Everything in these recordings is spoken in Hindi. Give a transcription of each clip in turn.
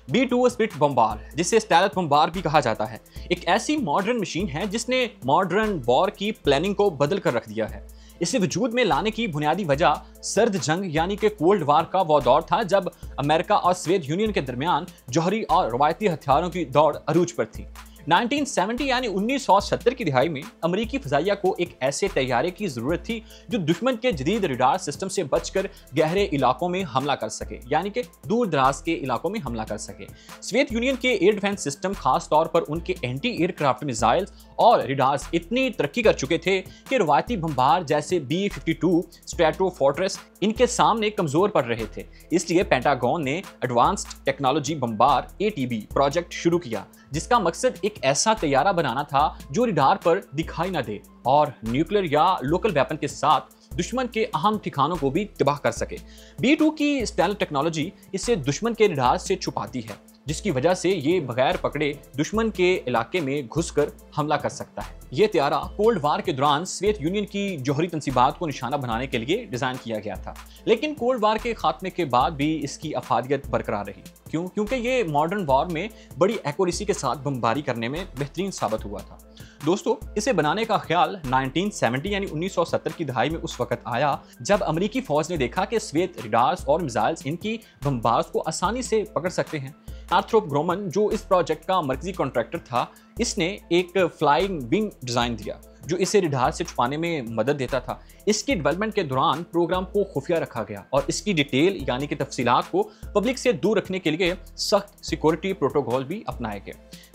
B2 स्प्लिट बम्बार, जिसे स्टेल्थ बम्बार भी कहा जाता है, एक ऐसी मॉडर्न मशीन है जिसने मॉडर्न वॉर की प्लानिंग को बदल कर रख दिया है। इसे वजूद में लाने की बुनियादी वजह सर्द जंग यानी कि कोल्ड वार का वो दौर था जब अमेरिका और सोवियत यूनियन के दरमियान जौहरी और रवायती हथियारों की दौड़ अरूज पर थी। 1970 यानी 1970 की दिहाई में अमेरिकी फजाइया को एक ऐसे तैयारे की जरूरत थी जो दुश्मन के जदीद रडार सिस्टम से बचकर गहरे इलाकों में हमला कर सके, यानी कि दूर दराज के इलाकों में हमला कर सके। सोवियत यूनियन के एयर डिफेंस सिस्टम, खास तौर पर उनके एंटी एयरक्राफ्ट मिसाइल्स और रिडार्स इतनी तरक्की कर चुके थे कि रवायती बम्बार जैसे B-52 स्ट्रैटोफोर्ट्रेस इनके सामने कमजोर पड़ रहे थे। इसलिए पेंटागन ने advanced technology bomber ATB project शुरू किया, जिसका मकसद एक ऐसा तैयारा बनाना था जो रिडार पर दिखाई न दे और न्यूक्लियर या लोकल वेपन के साथ दुश्मन के अहम ठिकानों को भी तबाह कर सके। B2 की स्टेल्थ टेक्नोलॉजी इसे दुश्मन के रिडार से छुपाती है, जिसकी वजह से ये बगैर पकड़े दुश्मन के इलाके में घुसकर हमला कर सकता है। ये तैयारा कोल्ड वार के दौरान सोवियत यूनियन की जौहरी तंसीबात को निशाना बनाने के लिए डिजाइन किया गया था, लेकिन कोल्ड वार के खात्मे के बाद भी इसकी अफादियत बरकरार रही। क्यों? क्योंकि ये मॉडर्न वॉर में बड़ी एक्यूरेसी के साथ बमबारी करने में बेहतरीन साबित हुआ था। दोस्तों, इसे बनाने का ख्याल 1970 यानी 1970 की दहाई में उस वक्त आया जब अमेरिकी फौज ने देखा कि सोवियत रिडार्स और मिसाइल्स इनकी बमबाज को आसानी से पकड़ सकते हैं। नॉर्थरोप ग्रोमन, जो इस प्रोजेक्ट का मरकजी कॉन्ट्रैक्टर था, इसने एक फ्लाइंग विंग डिजाइन दिया जो इसे रिडार से छुपाने में मदद देता था। इसकी डेवलपमेंट के दौरान प्रोग्राम को खुफिया रखा गया और इसकी डिटेल यानी कि तफसीलात को पब्लिक से दूर रखने के लिए सख्त सिक्योरिटी प्रोटोकॉल भी अपनाए गए।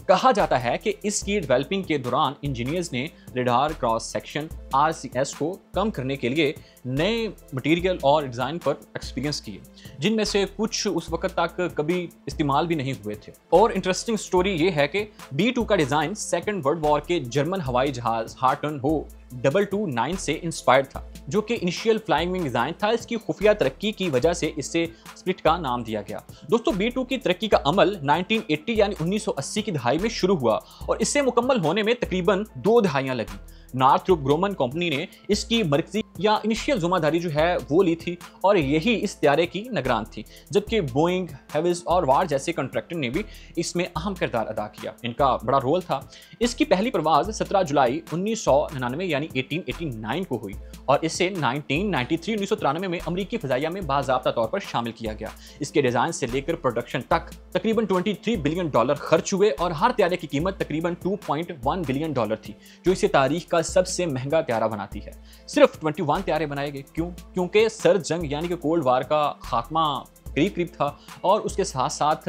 कहा जाता है कि इसकी डेवलपिंग के दौरान इंजीनियर्स ने रेडार क्रॉस सेक्शन RCS को कम करने के लिए नए मटेरियल और डिज़ाइन पर एक्सपीरियंस किए, जिनमें से कुछ उस वक्त तक कभी इस्तेमाल भी नहीं हुए थे। और इंटरेस्टिंग स्टोरी ये है कि B2 का डिज़ाइन सेकेंड वर्ल्ड वॉर के जर्मन हवाई जहाज हार्टन हो 229 से इंस्पायर्ड था, जो कि इनिशियल फ्लाइंग विंग डिजाइन था। इसकी खुफिया तरक्की की वजह से इससे स्प्लिट का नाम दिया गया। दोस्तों, B2 की तरक्की का अमल 1980 यानी 1980 की दहाई में शुरू हुआ और इससे मुकम्मल होने में तकरीबन 2 दहाइयां लगी। नॉर्थरोप ग्रोमन कंपनी ने इसकी मरकजी या इनिशियल जिम्मेदारी जो है वो ली थी और यही इस तैयारे की निगरान थी, जबकि बोइंग, हेविल्स और वार जैसे कॉन्ट्रैक्टर ने भी इसमें अहम किरदार अदा किया। इनका बड़ा रोल था। इसकी पहली परवाज 17 जुलाई 1999 यानी 1889 को हुई और इसे 1993 में अमेरिकी फजाइया में बाज़ाब्ता तौर पर शामिल किया गया। इसके डिज़ाइन से लेकर प्रोडक्शन तक तकरीबन $23 बिलियन खर्च हुए और हर तैयारे की कीमत तकरीबन $2.1 बिलियन थी, जो इसे तारीख का सबसे महंगा तैयारा बनाती है। सिर्फ 21 तैयारे बनाए गए। क्यों? क्योंकि सर्द जंग यानी कि कोल्ड वार का खात्मा करीब करीब था और उसके साथ साथ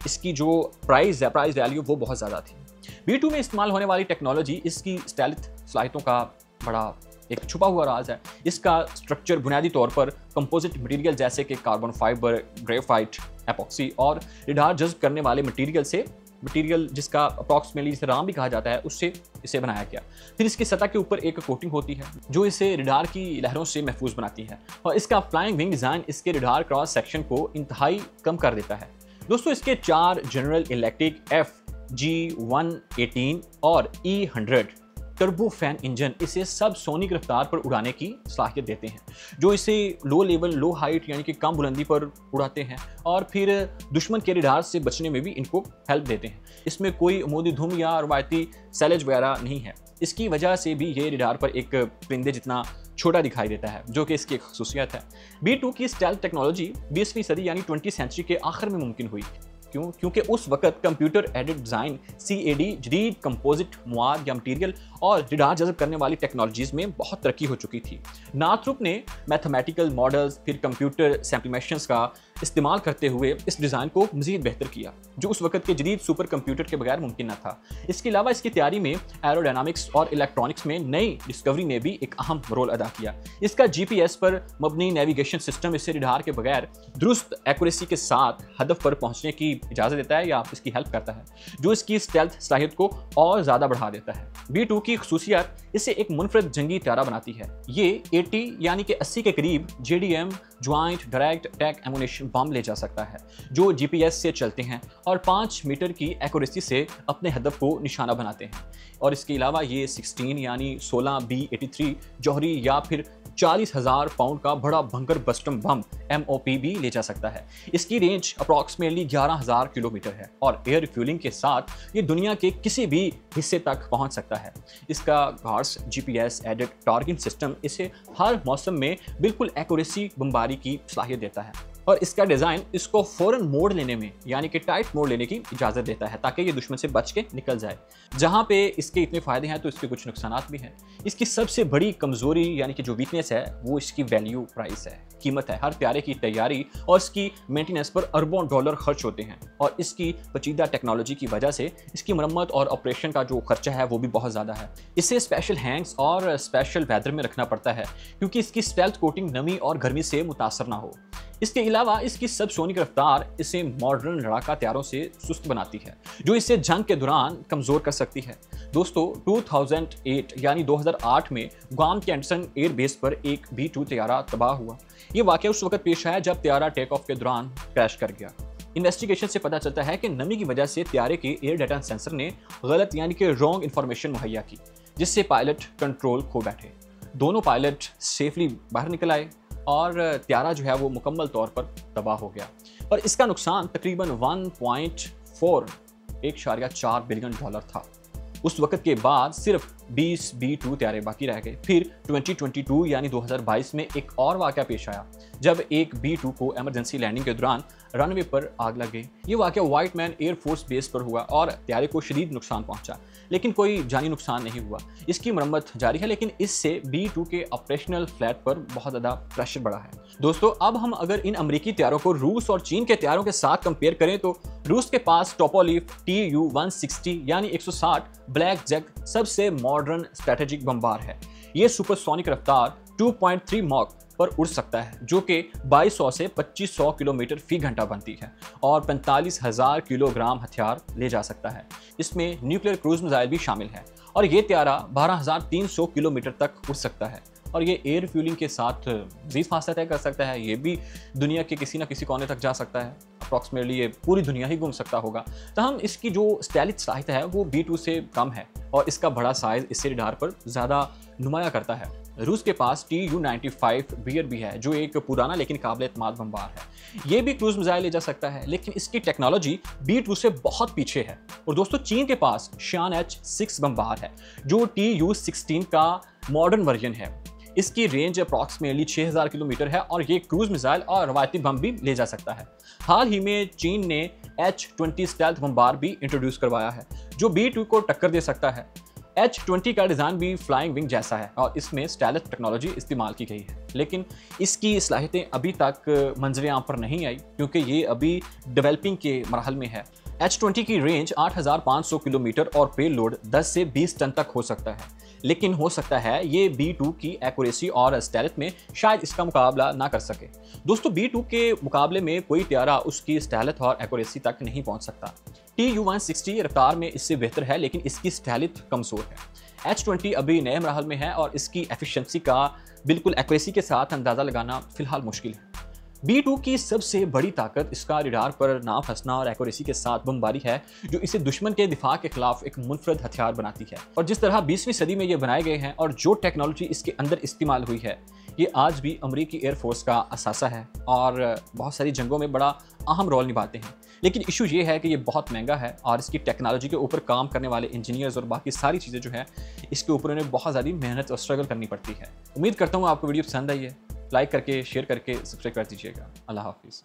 इसकी जो प्राइस वैल्यू वो बहुत ज़्यादा थी। B2 में इस्तेमाल होने वाली टेक्नोलॉजी इसकी स्टेल्थ सलाहियतों का बड़ा एक छुपा हुआ राज है। इसका स्ट्रक्चर बुनियादी तौर पर कंपोजिट मटेरियल जैसे कि कार्बन फाइबर, ग्रेफाइट, एपॉक्सी और रिडार जज्ब करने वाले मटेरियल जिसका अप्रॉक्सीमेटली जिसे राम भी कहा जाता है, उससे इसे बनाया गया। फिर इसकी सतह के ऊपर एक कोटिंग होती है जो इसे रिडार की लहरों से महफूज बनाती है और इसका फ्लाइंग विंग डिज़ाइन इसके रिडार क्रॉस सेक्शन को इंतहाई कम कर देता है। दोस्तों, इसके 4 जनरल इलेक्ट्रिक FG-118 और E-100 टर्बो फैन इंजन इसे सब सोनिक रफ्तार पर उड़ाने की सलाहियत देते हैं, जो इसे लो हाइट यानी कि कम बुलंदी पर उड़ाते हैं और फिर दुश्मन के रिडार से बचने में भी इनको हेल्प देते हैं। इसमें कोई अमूदी धुम या रवायती सैलेज वगैरह नहीं है। इसकी वजह से भी ये रिडार पर एक परिंदे जितना छोटा दिखाई देता है, जो कि इसकी एक खसूसियत है। B2 की स्टेल्थ टेक्नोलॉजी 20वीं सदी यानी 20th सेंचुरी के आखिर में मुमकिन हुई। क्यों? क्योंकि उस वक्त कंप्यूटर एडेड डिज़ाइन, CAD, जदीद कंपोजिट मवाद या मटीरियल और रिडार जज़ब करने वाली टेक्नोलॉजीज़ में बहुत तरक्की हो चुकी थी। नॉर्थरोप ने मैथमेटिकल मॉडल्स फिर कंप्यूटर सैम्पलिमेशंस का इस्तेमाल करते हुए इस डिज़ाइन को मज़ीद बेहतर किया, जो उस वक्त के जदीद सुपर कंप्यूटर के बगैर मुमकिन न था। इसके अलावा इसकी तैयारी में एरोडायनामिक्स और इलेक्ट्रॉनिक्स में नई डिस्कवरी ने भी एक अहम रोल अदा किया। इसका GPS पर मबनी नेविगेशन सिस्टम इसे रिडार के बगैर दुरुस्त एक्यूरेसी के साथ हदफ पर पहुंचने की इजाज़त देता है या इसकी हेल्प करता है, जो इसकी स्टेल्थ सलाहियत को और ज़्यादा बढ़ा देता है। B2 की खसूसियत इसे एक मुनफरद जंगी तैयारा बनाती है। ये 80 यानी कि 80 के करीब JDM joint direct attack ammunition bomb ले जा सकता है जो GPS से चलते हैं और 5 मीटर की एक्यूरेसी से अपने हदफ को निशाना बनाते हैं। और इसके अलावा ये 16 यानी 16 B-83 जौहरी या फिर 40,000 पाउंड का बड़ा भंकर बस्टम बम MOP भी ले जा सकता है। इसकी रेंज अप्रॉक्सीमेटली 11,000 किलोमीटर है और एयर रिफ्यूलिंग के साथ ये दुनिया के किसी भी हिस्से तक पहुंच सकता है। इसका घास GPS एडेड टारगेटिंग सिस्टम इसे हर मौसम में बिल्कुल एक्यूरेसी बमबारी की सलाहियत देता है और इसका डिज़ाइन इसको फ़ौरन मोड़ लेने में यानी कि टाइट मोड़ लेने की इजाज़त देता है ताकि ये दुश्मन से बच के निकल जाए। जहाँ पे इसके इतने फ़ायदे हैं तो इसके कुछ नुकसानात भी हैं। इसकी सबसे बड़ी कमज़ोरी यानी कि जो वीकनेस है वो इसकी वैल्यू प्राइस है, कीमत है। हर त्यारे की तैयारी और इसकी मेंटेनेंस पर अरबों डॉलर खर्च होते हैं और इसकी पेचीदा टेक्नोलॉजी की वजह से इसकी मरम्मत और ऑपरेशन का जो खर्चा है वो भी बहुत ज़्यादा है। इसे स्पेशल हैंग्स और स्पेशल वेदर में रखना पड़ता है क्योंकि इसकी स्टेल्थ कोटिंग नमी और गर्मी से मुतासर ना हो। इसके अलावा इसकी सबसोनिक रफ्तार इसे मॉडर्न लड़ाका हथियारों से सुस्त बनाती है जो इसे जंग के दौरान कमज़ोर कर सकती है। दोस्तों 2008 यानी 2008 में गुआम के एंडरसन एयर बेस पर एक B-2 तैयारा तबाह हुआ। ये वाक़या उस वक्त पेश आया जब तैयारा टेक ऑफ के दौरान क्रैश कर गया। इन्वेस्टिगेशन से पता चलता है कि नमी की वजह से तैयारे के एयर डाटा सेंसर ने गलत यानी कि रॉन्ग इन्फॉर्मेशन मुहैया की जिससे पायलट कंट्रोल खो बैठे। दोनों पायलट सेफली बाहर निकल आए और तैयारा जो है वो मुकम्मल तौर पर तबाह हो गया और इसका नुकसान तकरीबन 1.4 बिलियन डॉलर था। उस वक्त के बाद सिर्फ 20 B-2 तैयारे बाकी रह गए। फिर 2022 यानी 2022 में एक और वाक़या पेश आया जब एक B-2 को इमरजेंसी लैंडिंग के दौरान रनवे पर आग लग गई। ये वाक़या white man air force base पर हुआ और तैयारे को शदीद नुकसान पहुंचा लेकिन कोई जानी नुकसान नहीं हुआ। इसकी मरम्मत जारी है लेकिन इससे B-2 के ऑपरेशनल फ्लैट पर बहुत ज़्यादा प्रेशर बढ़ा है। दोस्तों अब हम अगर इन अमेरिकी तैयारों को रूस और चीन के तैयारों के साथ कंपेयर करें तो रूस के पास टोपोलीफ Tu-160 यानी 160 ब्लैक जैक सबसे मॉडर्न स्ट्रेटेजिक बमबार है। ये सुपरसोनिक रफ्तार 2.3 मॉक पर उड़ सकता है जो कि 2200 से 2500 किलोमीटर फी घंटा बनती है और 45,000 किलोग्राम हथियार ले जा सकता है। इसमें न्यूक्लियर क्रूज मिसाइल भी शामिल है और ये तैयारा 12,300 किलोमीटर तक उड़ सकता है और ये एयर रिफ्यूलिंग के साथ मज़ीद फासला तय कर सकता है। ये भी दुनिया के किसी न किसी कोने तक जा सकता है। अप्रॉक्सीमेटली ये पूरी दुनिया ही घूम सकता होगा। तहम इसकी जो स्टाइलिश सलाहियत है वो B-2 से कम है और इसका बड़ा साइज़ इससे रडार पर ज़्यादा नुमाया करता है। रूस के पास Tu-95 बियर भी है जो एक पुराना लेकिन काबिल एतमाद बमबार है। ये भी क्रूज मिसाइल ले जा सकता है लेकिन इसकी टेक्नोलॉजी B-2 से बहुत पीछे है। और दोस्तों चीन के पास शान H-6 बमबार है जो Tu-16 का मॉडर्न वर्जन है। इसकी रेंज अप्रॉक्सीमेटली 6,000 किलोमीटर है और ये क्रूज मिसाइल और रवायती बम भी ले जा सकता है। हाल ही में चीन ने H-20 स्टेल्थ बमबार भी इंट्रोड्यूस करवाया है जो B-2 को टक्कर दे सकता है। H-20 का डिज़ाइन भी फ्लाइंग विंग जैसा है और इसमें स्टेल्थ टेक्नोलॉजी इस्तेमाल की गई है लेकिन इसकी सलाहियतें अभी तक मंजर आम पर नहीं आई क्योंकि ये अभी डेवलपिंग के मरहल में है। H-20 की रेंज 8,500 किलोमीटर और पे लोड 10 से 20 टन तक हो सकता है लेकिन हो सकता है ये B-2 की एक्यूरेसी और स्टेल्थ में शायद इसका मुकाबला ना कर सके। दोस्तों B-2 के मुकाबले में कोई तैयारा उसकी स्टेल्थ और एक्यूरेसी तक नहीं पहुंच सकता। Tu-160 रफ्तार में इससे बेहतर है लेकिन इसकी स्टेल्थ कमज़ोर है। H-20 अभी नए मरहल में है और इसकी एफिशिएंसी का बिल्कुल एक्यूरेसी के साथ अंदाज़ा लगाना फ़िलहाल मुश्किल है। B-2 की सबसे बड़ी ताकत इसका रडार पर ना फंसना और एक्यूरेसी के साथ बमबारी है जो इसे दुश्मन के दिफा के खिलाफ एक मुनफरद हथियार बनाती है। और जिस तरह 20वीं सदी में ये बनाए गए हैं और जो टेक्नोलॉजी इसके अंदर इस्तेमाल हुई है ये आज भी अमेरिकी एयरफोर्स का असासा है और बहुत सारी जंगों में बड़ा अहम रोल निभाते हैं। लेकिन इशू ये है कि ये बहुत महंगा है और इसकी टेक्नोलॉजी के ऊपर काम करने वाले इंजीनियर्स और बाकी सारी चीज़ें जो है इसके ऊपर उन्हें बहुत ज़्यादा मेहनत और स्ट्रगल करनी पड़ती है। उम्मीद करता हूँ आपको वीडियो पसंद आई है। लाइक करके शेयर करके सब्सक्राइब कर दीजिएगा। अल्लाह हाफिज़।